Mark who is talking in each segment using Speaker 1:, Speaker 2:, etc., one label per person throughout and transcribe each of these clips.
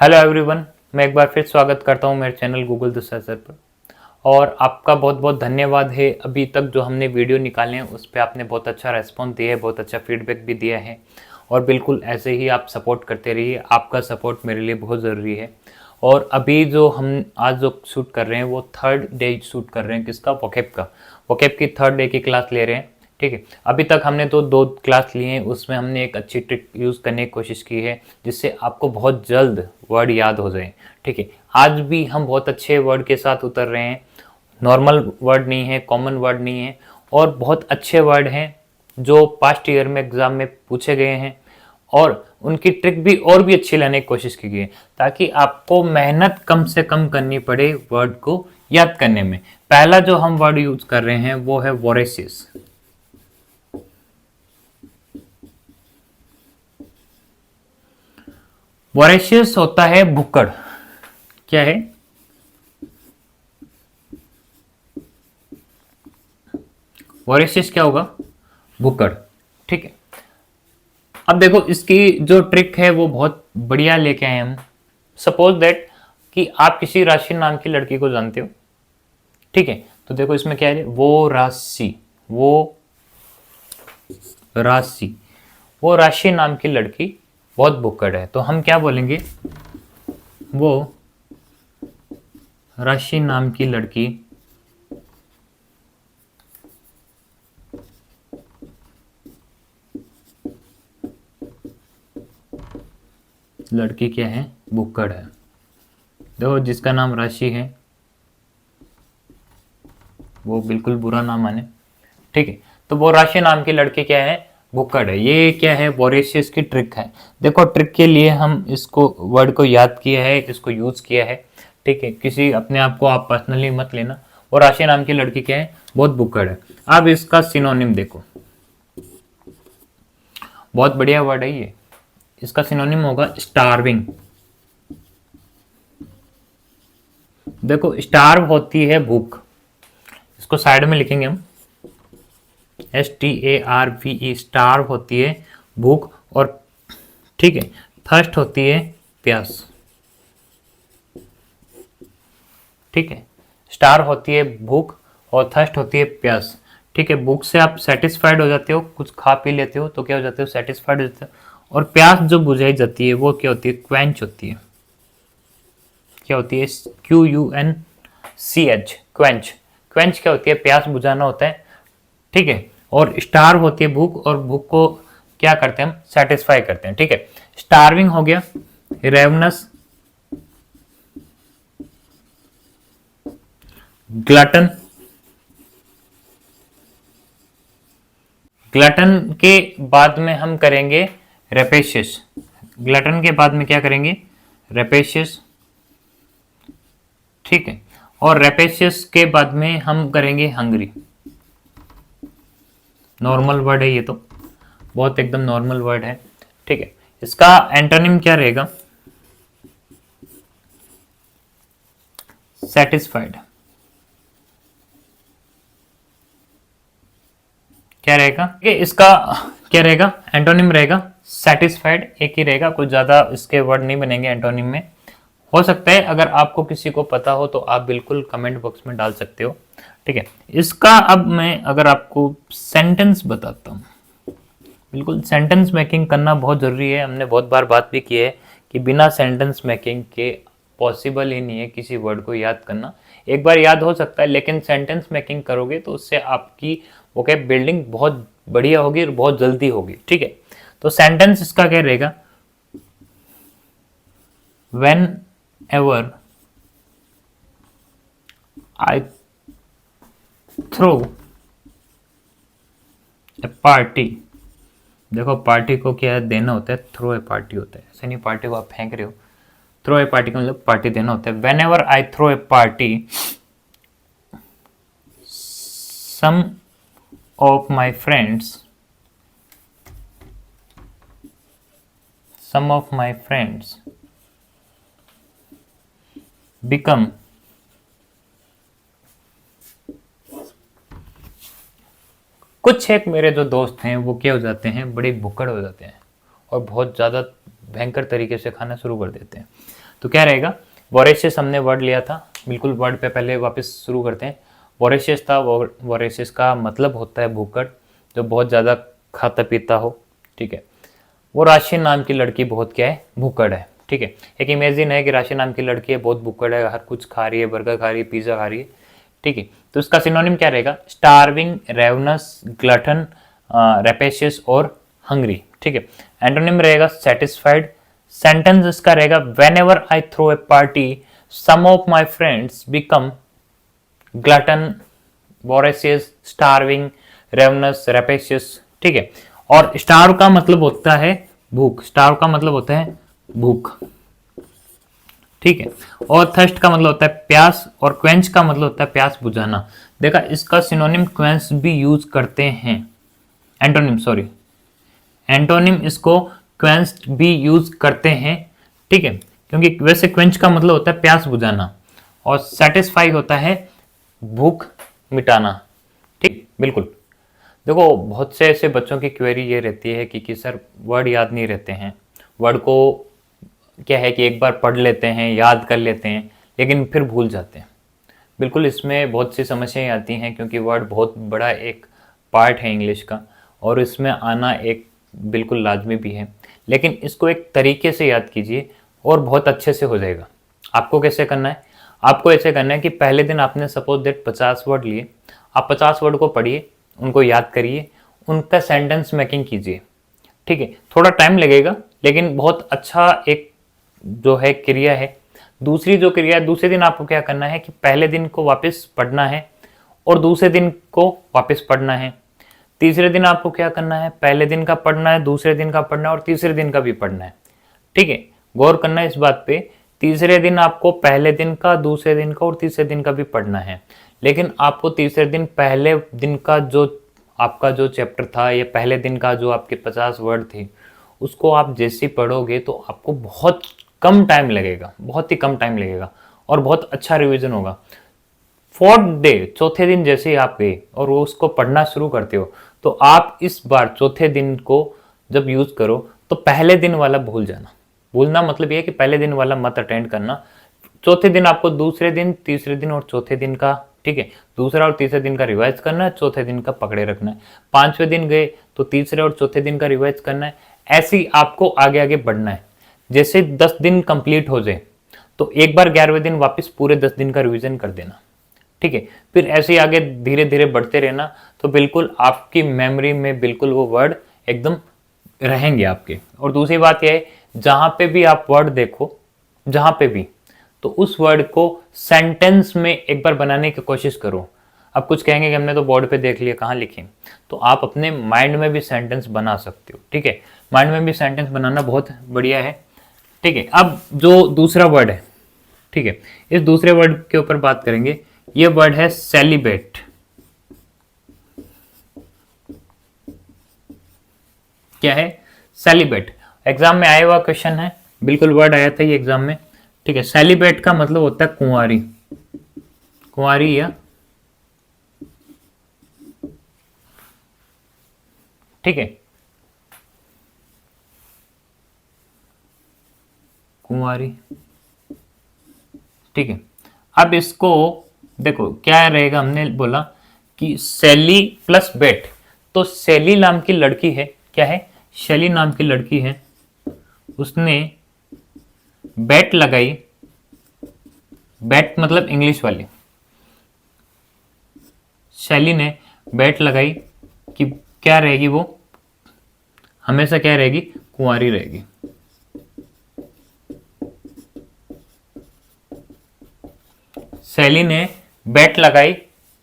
Speaker 1: Hello everyone, मैं एक बार फिर स्वागत करता हूं मेरे चैनल गूगल द सर्चर पर। और आपका बहुत बहुत धन्यवाद है। अभी तक जो हमने वीडियो निकाले हैं उस पर आपने बहुत अच्छा रेस्पॉन्स दिया है, बहुत अच्छा फीडबैक भी दिया है और बिल्कुल ऐसे ही आप सपोर्ट करते रहिए। आपका सपोर्ट मेरे लिए बहुत ज़रूरी है। और अभी जो हम आज जो शूट कर रहे हैं वो थर्ड डे शूट कर रहे हैं। किसका? वोकैब का। वोकैब की थर्ड डे की क्लास ले रहे हैं। ठीक है, अभी तक हमने तो 2 क्लास लिए हैं, उसमें हमने एक अच्छी ट्रिक यूज़ करने की कोशिश की है जिससे आपको बहुत जल्द वर्ड याद हो जाए। ठीक है, आज भी हम बहुत अच्छे वर्ड के साथ उतर रहे हैं। नॉर्मल वर्ड नहीं है, कॉमन वर्ड नहीं है, और बहुत अच्छे वर्ड हैं जो पास्ट ईयर में एग्जाम में पूछे गए हैं और उनकी ट्रिक भी और भी अच्छी लाने की कोशिश की गई है ताकि आपको मेहनत कम से कम करनी पड़े वर्ड को याद करने में। पहला जो हम वर्ड यूज कर रहे हैं वो है वोरेशियस। वोरेशियस होता है भुक्कड़। क्या है? वोरेशियस क्या होगा? भुक्कड़। ठीक है, अब देखो इसकी जो ट्रिक है वो बहुत बढ़िया लेके आए हम। सपोज दैट कि आप किसी राशि नाम की लड़की को जानते हो। ठीक है, तो देखो इसमें क्या है, वो राशि, वो राशि, वो राशि नाम की लड़की बहुत भुक्कड़ है। तो हम क्या बोलेंगे? वो राशि नाम की लड़की क्या है? भुक्कड़ है। देखो जिसका नाम राशि है वो बिल्कुल बुरा ना माने। ठीक है, तो वो राशि नाम की लड़की क्या है? भुक्कड़ है। ये क्या है? वोरेशियस की ट्रिक है। देखो ट्रिक के लिए हम इसको वर्ड को याद किया है, इसको यूज किया है। ठीक है, किसी अपने आप को आप पर्सनली मत लेना। और राशि नाम की लड़की क्या है? बहुत भुक्कड़ है। अब इसका सिनोनिम देखो, बहुत बढ़िया वर्ड है ये। इसका सिनोनिम होगा स्टार्विंग। देखो स्टार्व होती है भूख, इसको साइड में लिखेंगे हम, STARVE। स्टार्व होती है भूख, और ठीक है, थर्स्ट होती है प्यास। ठीक है, स्टार होती है भूख और थर्स्ट होती है प्यास। ठीक है, भूख से आप सेटिस्फाइड हो जाते हो, कुछ खा पी लेते हो तो क्या हो जाते हो? सेटिस्फाइड हो जाते हो। और प्यास जो बुझाई जाती है वो क्या होती है? क्वेंच होती है। क्या होती है? QUNCH, quench. क्वेंच क्या होती है? प्यास बुझाना होता है। ठीक है, और स्टार होती है भूख, और भूख को क्या करते हैं हम? सेटिस्फाई करते हैं। ठीक है, स्टार्विंग हो गया, रेवनस, ग्लटन। ग्लटन के बाद में हम करेंगे रेपेशियस। ग्लटन के बाद में क्या करेंगे? रेपेशियस। ठीक है, और रेपेशियस के बाद में हम करेंगे हंग्री। नॉर्मल वर्ड है ये तो, बहुत एकदम नॉर्मल वर्ड है। ठीक है, इसका एंटोनिम क्या रहेगा? सेटिस्फाइड। क्या रहेगा? इसका क्या रहेगा? एंटोनिम रहेगा सेटिस्फाइड। एक ही रहेगा, कुछ ज्यादा इसके वर्ड नहीं बनेंगे एंटोनिम में। हो सकता है अगर आपको किसी को पता हो तो आप बिल्कुल कमेंट बॉक्स में डाल सकते हो। ठीक है, इसका अब मैं अगर आपको सेंटेंस बताता हूँ, बिल्कुल सेंटेंस मेकिंग करना बहुत ज़रूरी है। हमने बहुत बार बात भी की है कि बिना सेंटेंस मेकिंग के पॉसिबल ही नहीं है किसी वर्ड को याद करना। एक बार याद हो सकता है लेकिन सेंटेंस मेकिंग करोगे तो उससे आपकी वोकैब बिल्डिंग बहुत बढ़िया होगी और बहुत जल्दी होगी। ठीक है, तो सेंटेंस इसका क्या रहेगा? Whenever I throw a party. देखो पार्टी को क्या देना होता है? थ्रो ए पार्टी होता है। ऐसे नहीं पार्टी को आप फेंक रहे हो। थ्रो ए पार्टी का मतलब पार्टी देना होता है। Whenever I throw a party, some of my friends, some of my friends become कुछ एक मेरे जो दोस्त हैं वो क्या हो जाते हैं? बड़े भुक्कड़ हो जाते हैं और बहुत ज़्यादा भयंकर तरीके से खाना शुरू कर देते हैं। तो क्या रहेगा, वोरेशियस हमने वर्ड लिया था, बिल्कुल वर्ड पे पहले वापस शुरू करते हैं। वोरेशियस था, वोरेशियस का मतलब होता है भूखड़, जो बहुत ज़्यादा खाता पीता हो, ठीक है। वो राशि नाम की लड़की बहुत क्या है, भूखड़ है, ठीक है। एक इमेजिन है कि राशि नाम की लड़की है, बहुत भूखड़ है, हर कुछ खा रही है, बर्गर खा रही है, पिज्जा खा रही है, ठीक है। तो इसका सिनोनिम क्या रहेगा, स्टार्विंग, रेवनस, ग्लटन, रेपेशियस और हंग्री, ठीक है। एंटोनिम रहेगा सेटिस्फाइड। सेंटेंस इसका रहेगा, whenever I throw a party some of my friends become glutton, voracious, starving, ravenous, rapacious, ठीक है। और स्टार्व का मतलब होता है भूख, स्टार्व का मतलब होता है भूख, ठीक है। और थर्स्ट का मतलब होता है प्यास, और क्वेंच का मतलब होता है प्यास बुझाना। देखा, इसका सिनोनिम क्वेंच भी यूज करते हैं, एंटोनिम सॉरी, एंटोनिम इसको क्वेंच भी यूज करते हैं, ठीक है। क्योंकि वैसे क्वेंच का मतलब होता है प्यास बुझाना, और सेटिस्फाई होता है भूख मिटाना, ठीक, बिल्कुल। देखो, बहुत से ऐसे बच्चों की क्वेरी ये रहती है कि सर वर्ड याद नहीं रहते हैं, वर्ड को क्या है कि एक बार पढ़ लेते हैं, याद कर लेते हैं, लेकिन फिर भूल जाते हैं। बिल्कुल, इसमें बहुत सी समस्याएं आती हैं, क्योंकि वर्ड बहुत बड़ा एक पार्ट है इंग्लिश का, और इसमें आना एक बिल्कुल लाजमी भी है। लेकिन इसको एक तरीके से याद कीजिए और बहुत अच्छे से हो जाएगा। आपको कैसे करना है, आपको ऐसे करना है कि पहले दिन आपने सपोज दैट 50 वर्ड लिए, आप 50 वर्ड को पढ़िए, उनको याद करिए, उनका सेंटेंस मेकिंग कीजिए, ठीक है। थोड़ा टाइम लगेगा, लेकिन बहुत अच्छा एक जो है क्रिया है। दूसरी जो क्रिया है, दूसरे दिन आपको क्या करना है कि पहले दिन को वापस पढ़ना है और दूसरे दिन को वापस पढ़ना है। तीसरे दिन आपको क्या करना है, पहले दिन का पढ़ना है, दूसरे दिन का पढ़ना है और तीसरे दिन का भी पढ़ना है, ठीक है। गौर करना है इस बात पे, तीसरे दिन आपको पहले दिन का, दूसरे दिन का और तीसरे दिन का भी पढ़ना है। लेकिन आपको तीसरे दिन पहले दिन का जो आपका जो चैप्टर था, या पहले दिन का जो आपके 50 वर्ड थे, उसको आप जैसे पढ़ोगे तो आपको बहुत कम टाइम लगेगा, बहुत ही कम टाइम लगेगा, और बहुत अच्छा रिवीजन होगा। फोर्थ डे, चौथे दिन जैसे ही आप गए और वो उसको पढ़ना शुरू करते हो, तो आप इस बार चौथे दिन को जब यूज करो तो पहले दिन वाला भूल जाना। भूलना मतलब ये है कि पहले दिन वाला मत अटेंड करना। चौथे दिन आपको दूसरे दिन, तीसरे दिन और चौथे दिन का, ठीक है, दूसरा और तीसरे दिन का रिवाइज करना है, चौथे दिन का पकड़े रखना है। पांचवें दिन गए तो तीसरे और चौथे दिन का रिवाइज करना है। ऐसे ही आपको आगे आगे बढ़ना है। जैसे 10 दिन कंप्लीट हो जाए तो एक बार 11वें दिन वापस पूरे 10 दिन का रिवीजन कर देना, ठीक है। फिर ऐसे ही आगे धीरे धीरे बढ़ते रहना, तो बिल्कुल आपकी मेमोरी में बिल्कुल वो वर्ड एकदम रहेंगे आपके। और दूसरी बात यह है, जहां पे भी आप वर्ड देखो, जहां पे भी, तो उस वर्ड को सेंटेंस में एक बार बनाने की कोशिश करो। अब कुछ कहेंगे कि हमने तो बोर्ड पे देख लिया, कहाँ लिखें, तो आप अपने माइंड में भी सेंटेंस बना सकते हो, ठीक है। माइंड में भी सेंटेंस बनाना बहुत बढ़िया है, ठीक है। अब जो दूसरा वर्ड है, ठीक है, इस दूसरे वर्ड के ऊपर बात करेंगे। ये वर्ड है सेलिब्रेट। क्या है, सेलिब्रेट। एग्जाम में आया हुआ क्वेश्चन है, बिल्कुल वर्ड आया था ये एग्जाम में, ठीक है। सेलिब्रेट का मतलब होता है कुंवारी, कुंवारी या, ठीक है, कुंवारी, ठीक है। अब इसको देखो क्या रहेगा, हमने बोला कि सेली प्लस बेट, तो सेली नाम की लड़की है, क्या है, शैली नाम की लड़की है, उसने बेट लगाई, बेट मतलब इंग्लिश वाली, शैली ने बेट लगाई कि क्या रहेगी वो, हमेशा क्या रहेगी, कुंवारी रहेगी। शैली ने बेट लगाई,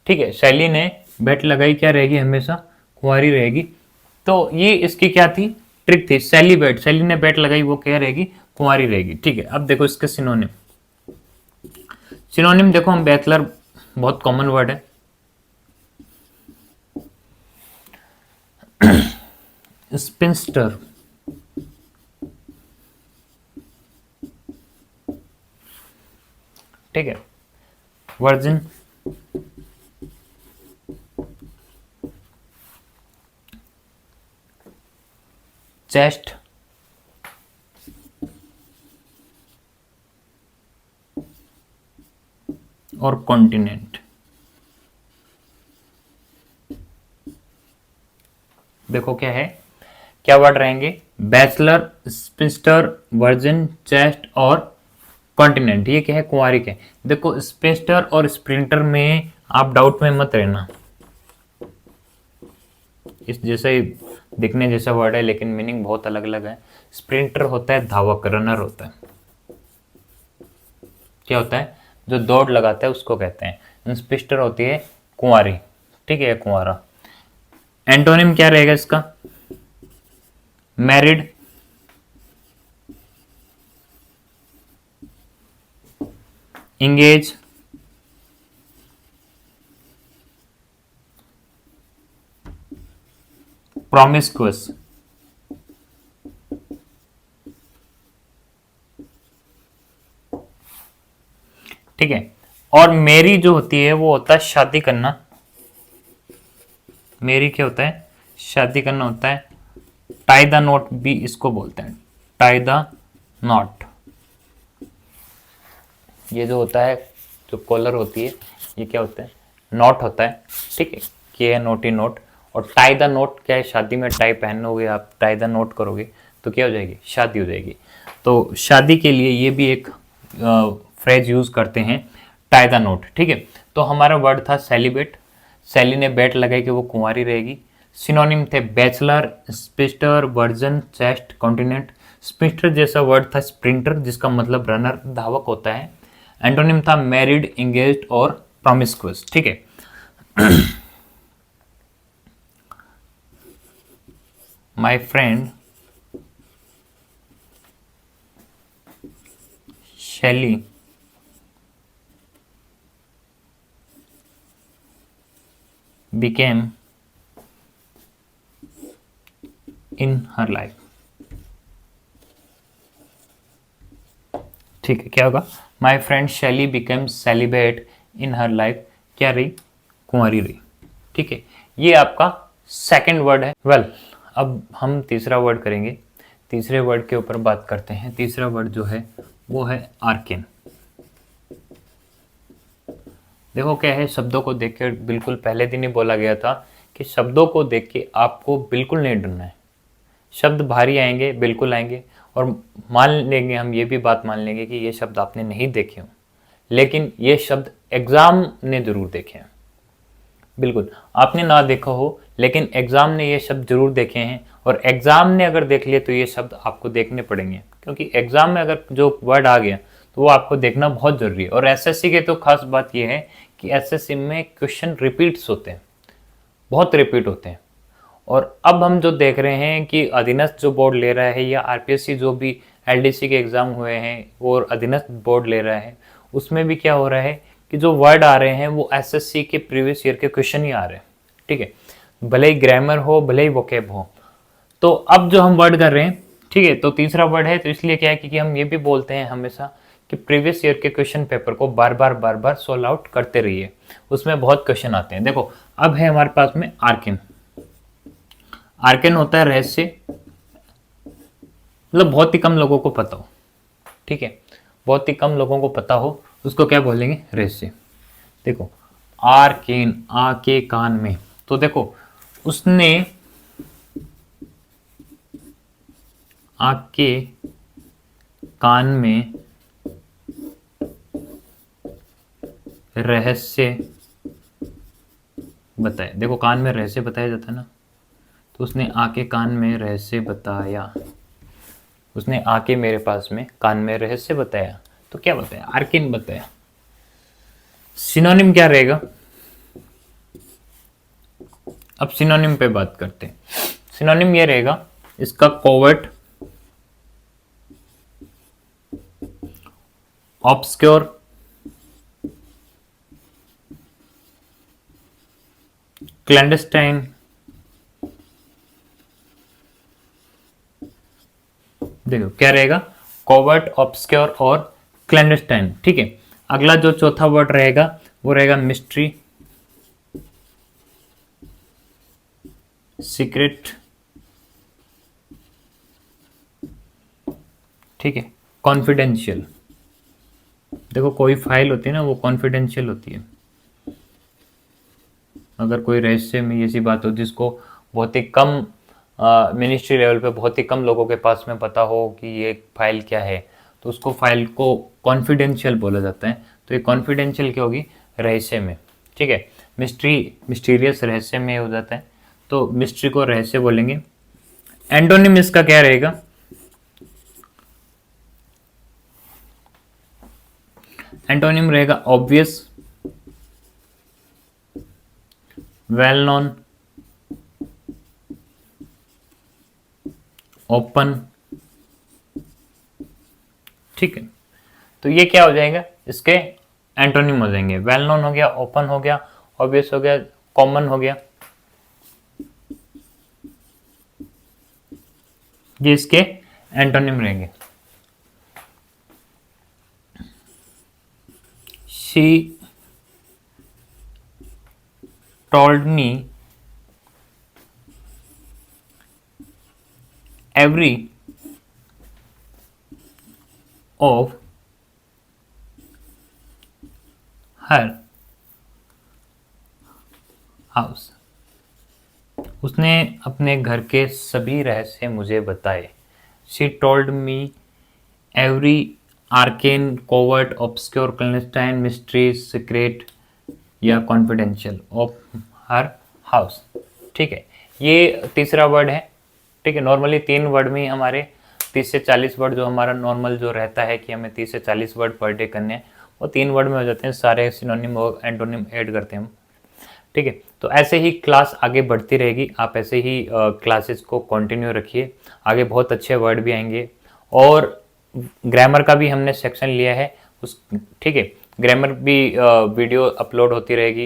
Speaker 1: ठीक है, शैली ने बेट लगाई, क्या रहेगी, हमेशा कुंवारी रहेगी। तो ये इसकी क्या थी, ट्रिक थी, सेलिब्रेट, शैली ने बेट लगाई, वो क्या रहेगी, कुंवारी रहेगी, ठीक है। अब देखो इसके सिनोनिम, सिनोनिम देखो, हम बैचलर बहुत कॉमन वर्ड है, स्पिंस्टर, ठीक है, वर्जिन, चेस्ट, और कॉन्टिनेंट। देखो क्या है, क्या वर्ड रहेंगे, बैचलर, स्पिंस्टर, वर्जिन, चेस्ट और कॉन्टिनेंट। ये क्या है, कुंवारी के। देखो स्पिंस्टर और स्प्रिंटर में आप डाउट में मत रहना, इस जैसे ही दिखने जैसा वर्ड है लेकिन मीनिंग बहुत अलग अलग है। स्प्रिंटर होता है धावक, रनर होता है। क्या होता है, जो दौड़ लगाता है उसको कहते हैं। स्पिंस्टर होती है कुंवारी, ठीक है, कुंवारा। एंटोनिम क्या रहेगा इसका, मैरिड, इंगेज, प्रॉमिस्कुअस। ठीक है, और मेरी जो होती है वो होता है शादी करना। मेरी क्या होता है, शादी करना होता है। टाई द नॉट भी इसको बोलते हैं, टाई द नॉट। ये जो होता है, जो कॉलर होती है, ये क्या होता है, नॉट होता है। ठीक है, ये है नोटी नोट। और टाई द नोट क्या है, शादी में टाई पहनोगे आप, टाई द नोट करोगे तो क्या हो जाएगी, शादी हो जाएगी। तो शादी के लिए ये भी एक फ्रेज यूज करते हैं, टाई द नोट। ठीक है, तो हमारा वर्ड था सेलिब्रेट। सैली ने बेट लगाई कि वो कुंवारी रहेगी। सिनोनिम थे बैचलर, स्पिस्टर, वर्जन, चेस्ट, कॉन्टिनेंट। स्पिस्टर जैसा वर्ड था स्प्रिंटर, जिसका मतलब रनर, धावक होता है। एंटोनिम था मैरिड, इंगेज्ड और प्रॉमिस्कुअस। ठीक है, माय फ्रेंड शैली became in her life। ठीक है, क्या होगा, माई फ्रेंड शैली became celebrate in her life. क्या रही, कुंवारी रही। ठीक है, ये आपका सेकंड वर्ड है। वेल, अब हम तीसरा वर्ड करेंगे। तीसरे वर्ड के ऊपर बात करते हैं। तीसरा वर्ड जो है वो है आर्किन। देखो क्या है, शब्दों को देख के बिल्कुल पहले दिन ही बोला गया था कि शब्दों को देख के आपको बिल्कुल नहीं डरना है। शब्द भारी आएंगे, बिल्कुल आएंगे, और मान लेंगे, हम ये भी बात मान लेंगे कि ये शब्द आपने नहीं देखे हों, लेकिन ये शब्द एग्जाम ने जरूर देखे हैं। बिल्कुल, आपने ना देखा हो लेकिन एग्जाम ने ये शब्द जरूर देखे हैं, और एग्जाम ने अगर देख लिए तो ये शब्द आपको देखने पड़ेंगे, क्योंकि एग्जाम में अगर जो वर्ड आ गया तो वो आपको देखना बहुत जरूरी है। और एसएससी के तो खास बात यह है कि एसएससी में क्वेश्चन रिपीट्स होते हैं, बहुत रिपीट होते हैं। और अब हम जो देख रहे हैं कि अधीनस्थ जो बोर्ड ले रहा है, या आरपीएससी जो भी एलडीसी के एग्जाम हुए हैं और अधीनस्थ बोर्ड ले रहा है, उसमें भी क्या हो रहा है कि जो वर्ड आ रहे हैं वो एसएससी के प्रीवियस ईयर के क्वेश्चन ही आ रहे हैं। ठीक है, भले ही ग्रामर हो, भले ही वोकेब हो। तो अब जो हम वर्ड कर रहे हैं, ठीक है, तो तीसरा वर्ड है, तो इसलिए क्या है कि हम ये भी बोलते हैं हमेशा कि प्रीवियस ईयर के क्वेश्चन पेपर को बार बार सोल्व आउट करते रहिए, उसमें बहुत क्वेश्चन आते हैं। देखो अब है हमारे पास में आर्किन। आर्किन होता है रहस्य, मतलब बहुत ही कम लोगों को पता हो। ठीक है, बहुत ही कम लोगों को पता हो, उसको क्या बोलेंगे, रहस्य। देखो आर्किन, आ के कान में, तो देखो उसने आके कान में रहस्य बताया। देखो कान में रहस्य बताया जाता है ना, तो उसने आके कान में रहस्य बताया। उसने आके मेरे पास में कान में रहस्य बताया, तो क्या बताया, आर्किन बताया। सिनोनिम क्या रहेगा, अब सिनोनिम पे बात करते हैं। सिनोनिम ये रहेगा इसका, कोवर्ट, ऑब्सक्योर, क्लैंडस्टाइन, देखो क्या रहेगा, कोवर्ट, ऑब्सक्योर और क्लैंडस्टाइन। ठीक है, अगला जो चौथा वर्ड रहेगा वो रहेगा मिस्ट्री, सीक्रेट, ठीक है, कॉन्फिडेंशियल। देखो कोई फाइल होती है ना वो कॉन्फिडेंशियल होती है। अगर कोई रहस्य में ऐसी बात हो जिसको बहुत ही कम मिनिस्ट्री लेवल पे बहुत ही कम लोगों के पास में पता हो कि ये फाइल क्या है, तो उसको फाइल को कॉन्फिडेंशियल बोला जाता है। तो ये कॉन्फिडेंशियल क्या होगी, रहस्य में। ठीक है, मिस्टीरियस रहस्य में हो जाता है, तो मिस्ट्री को रहस्य बोलेंगे। एंटोनिम इसका क्या रहेगा, एंटोनिम रहेगा ऑब्वियस, वेल नोन, ओपन। ठीक है, तो ये क्या हो जाएगा, इसके एंटोनिम हो जाएंगे। वेल नोन हो गया, ओपन हो गया, ऑब्वियस हो गया, कॉमन हो गया, ये इसके एंटोनिम रहेंगे। She told me every of her house, उसने अपने घर के सभी रहस्य मुझे बताए। She told me every arcane, covert, obscure, clandestine, mystery, secret या कॉन्फिडेंशियल ऑफ हर हाउस। ठीक है, ये तीसरा वर्ड है। ठीक है, नॉर्मली 3 वर्ड में ही हमारे 30 से 40 वर्ड जो हमारा नॉर्मल जो रहता है कि हमें 30 से 40 वर्ड पर डे करने हैं, वो 3 वर्ड में हो जाते हैं। सारे सिनोनिम और एंटोनिम ऐड करते हैं हम। ठीक है, तो ऐसे ही क्लास आगे बढ़ती रहेगी, आप ऐसे ही क्लासेस को कंटिन्यू रखिए, आगे बहुत अच्छे वर्ड भी आएंगे। और ग्रामर का भी हमने सेक्शन लिया है उस, ठीक है, ग्रामर भी वीडियो अपलोड होती रहेगी।